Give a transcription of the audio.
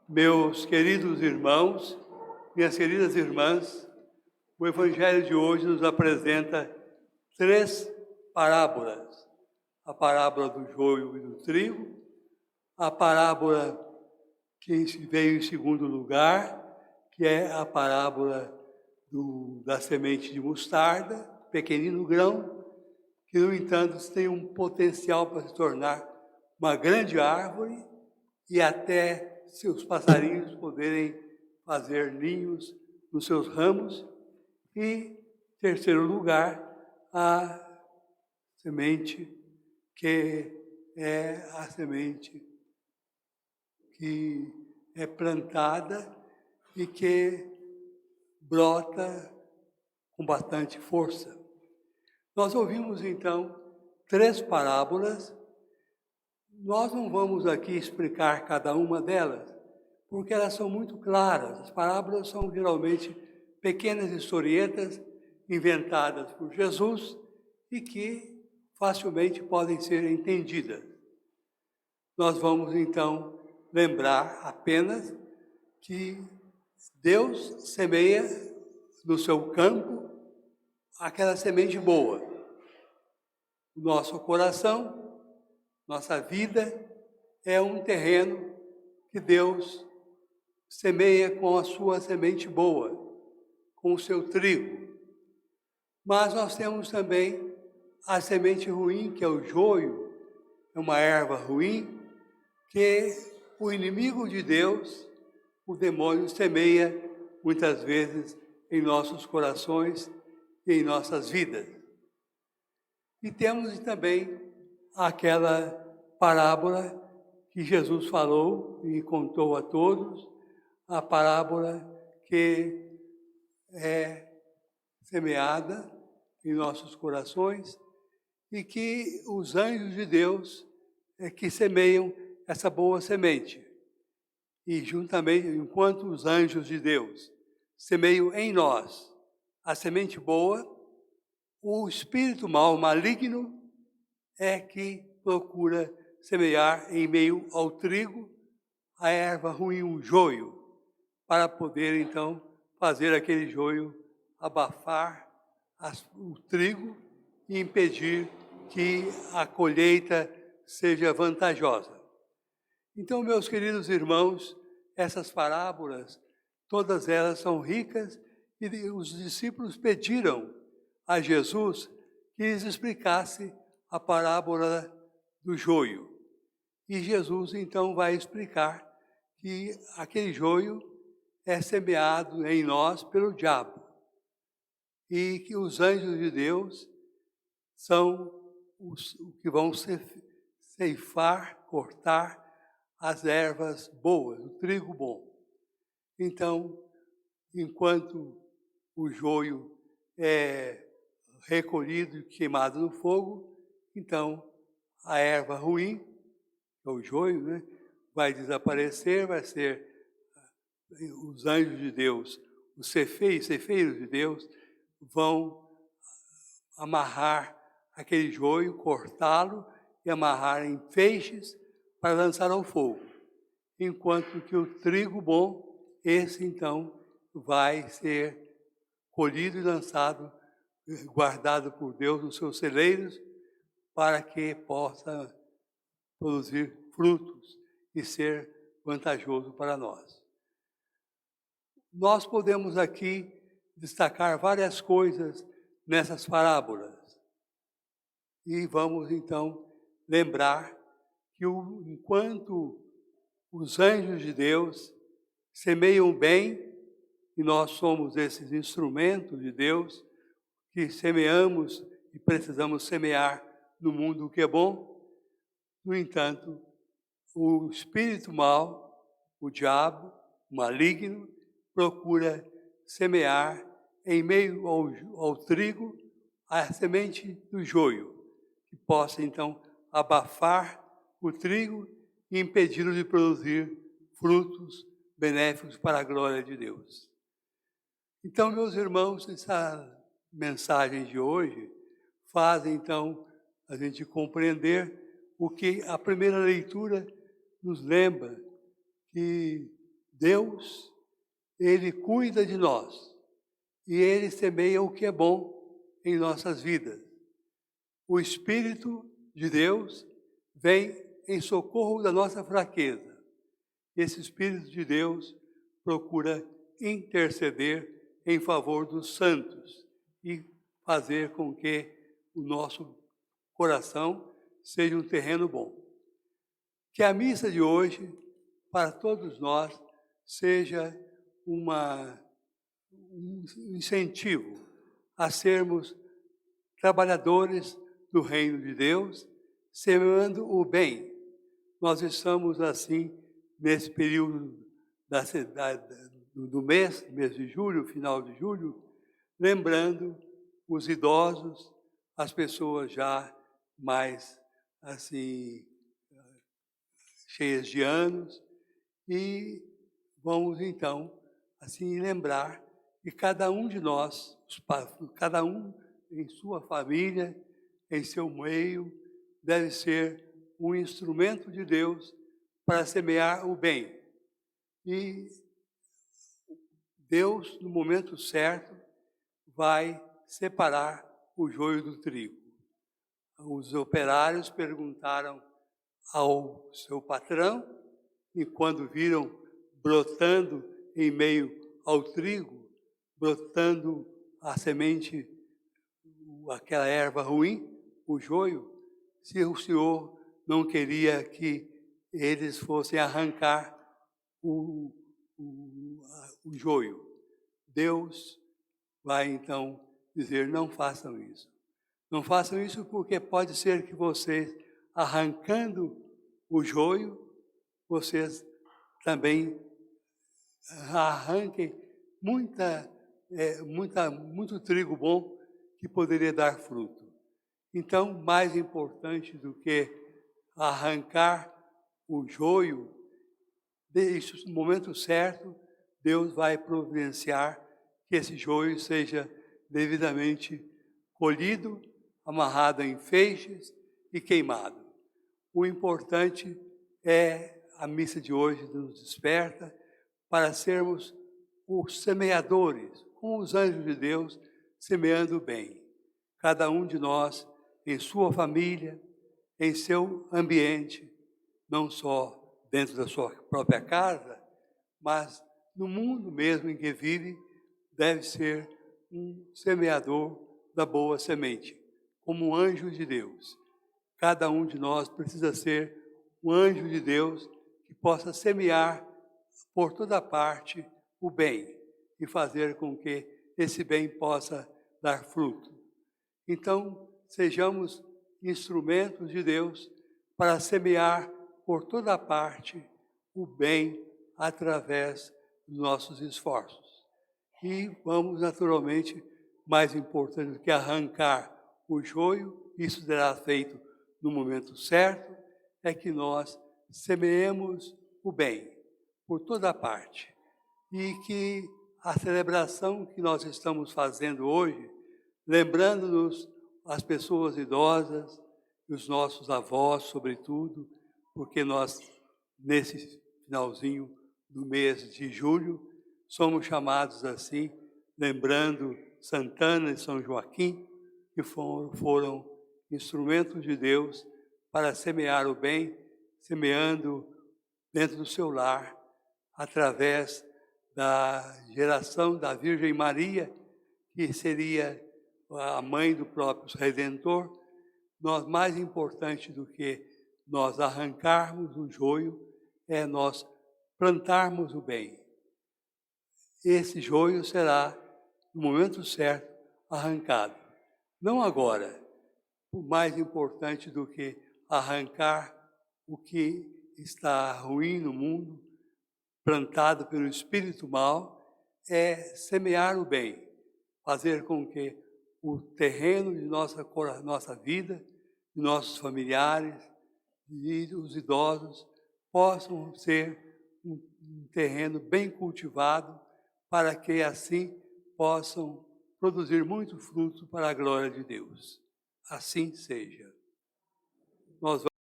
Meus queridos irmãos, minhas queridas irmãs, o Evangelho de hoje nos apresenta três parábolas. A parábola do joio e do trigo, a parábola que veio em segundo lugar, que é a parábola da semente de mostarda, pequenino grão, que, no entanto, tem um potencial para se tornar uma grande árvore e até seus passarinhos poderem fazer ninhos nos seus ramos. E, em terceiro lugar, a semente que é a semente que é plantada e que brota com bastante força. Nós ouvimos, então, três parábolas. Nós não vamos aqui explicar cada uma delas, porque elas são muito claras. As parábolas são geralmente pequenas historietas inventadas por Jesus e que facilmente podem ser entendidas. Nós vamos, então, lembrar apenas que Deus semeia no seu campo aquela semente boa. Nosso coração, nossa vida é um terreno que Deus semeia com a sua semente boa, com o seu trigo. Mas nós temos também a semente ruim, que é o joio, é uma erva ruim, que o inimigo de Deus, o demônio, semeia muitas vezes em nossos corações e em nossas vidas. E temos também aquela parábola que Jesus falou e contou a todos, a parábola que é semeada em nossos corações e que os anjos de Deus é que semeiam essa boa semente. E juntamente, enquanto os anjos de Deus semeiam em nós a semente boa, o espírito mau, maligno, é que procura semear em meio ao trigo a erva ruim, o joio, para poder então fazer aquele joio abafar o trigo e impedir que a colheita seja vantajosa. Então, meus queridos irmãos, essas parábolas, todas elas são ricas e os discípulos pediram a Jesus que lhes explicasse a parábola do joio. E Jesus então vai explicar que aquele joio é semeado em nós pelo diabo e que os anjos de Deus são os que vão ceifar, cortar as ervas boas, o trigo bom. Então, enquanto o joio é recolhido e queimado no fogo, então a erva ruim, que é o joio, né, vai desaparecer, vai ser os anjos de Deus, os cefeiros de Deus, vão amarrar aquele joio, cortá-lo e amarrar em feixes para lançar ao fogo. Enquanto que o trigo bom, esse então vai ser colhido e lançado, guardado por Deus nos seus celeiros, para que possa produzir frutos e ser vantajoso para nós. Nós podemos aqui destacar várias coisas nessas parábolas. E vamos então lembrar que enquanto os anjos de Deus semeiam bem, e nós somos esses instrumentos de Deus, que semeamos e precisamos semear no mundo o que é bom. No entanto, o espírito mau, o diabo, o maligno, procura semear em meio ao trigo a semente do joio, que possa então abafar o trigo e impedi-lo de produzir frutos benéficos para a glória de Deus. Então, meus irmãos, essa mensagem de hoje faz então a gente compreender o que a primeira leitura nos lembra, que Deus, Ele cuida de nós e Ele semeia o que é bom em nossas vidas. O Espírito de Deus vem em socorro da nossa fraqueza. Esse Espírito de Deus procura interceder em favor dos santos e fazer com que o nosso coração seja um terreno bom. Que a missa de hoje, para todos nós, seja um incentivo a sermos trabalhadores do reino de Deus, semeando o bem. Nós estamos assim, nesse período do mês de julho, final de julho, lembrando os idosos, as pessoas já mais assim, cheias de anos, e vamos então assim lembrar que cada um de nós, cada um em sua família, em seu meio, deve ser um instrumento de Deus para semear o bem. E Deus, no momento certo, vai separar o joio do trigo. Os operários perguntaram ao seu patrão, e quando viram brotando em meio ao trigo, brotando a semente, aquela erva ruim, o joio, se o Senhor não queria que eles fossem arrancar o joio. Deus vai então dizer, não façam isso. Não façam isso porque pode ser que vocês, arrancando o joio, vocês também arranquem muito trigo bom que poderia dar fruto. Então, mais importante do que arrancar o joio, no momento certo, Deus vai providenciar que esse joio seja devidamente colhido, amarrado em feixes e queimado. O importante é a missa de hoje nos desperta para sermos os semeadores, com os anjos de Deus, semeando o bem. Cada um de nós, em sua família, em seu ambiente, não só dentro da sua própria casa, mas no mundo mesmo em que vive, deve ser um semeador da boa semente, como um anjo de Deus. Cada um de nós precisa ser um anjo de Deus que possa semear por toda parte o bem e fazer com que esse bem possa dar fruto. Então, sejamos instrumentos de Deus para semear por toda parte o bem através dos nossos esforços. E vamos, naturalmente, mais importante do que arrancar o joio, isso será feito no momento certo, é que nós semeemos o bem por toda parte. E que a celebração que nós estamos fazendo hoje, lembrando-nos as pessoas idosas, os nossos avós, sobretudo, porque nós, nesse finalzinho do mês de julho, somos chamados assim, lembrando Santana e São Joaquim, que foram instrumentos de Deus para semear o bem, semeando dentro do seu lar, através da geração da Virgem Maria, que seria a mãe do próprio Redentor. Nós, mais importante do que nós arrancarmos o joio, é nós plantarmos o bem. Esse joio será, no momento certo, arrancado. Não agora. O mais importante do que arrancar o que está ruim no mundo, plantado pelo espírito mal, é semear o bem, fazer com que o terreno de nossa vida, de nossos familiares e os idosos possam ser um terreno bem cultivado, para que assim possam produzir muito fruto para a glória de Deus. Assim seja. Nós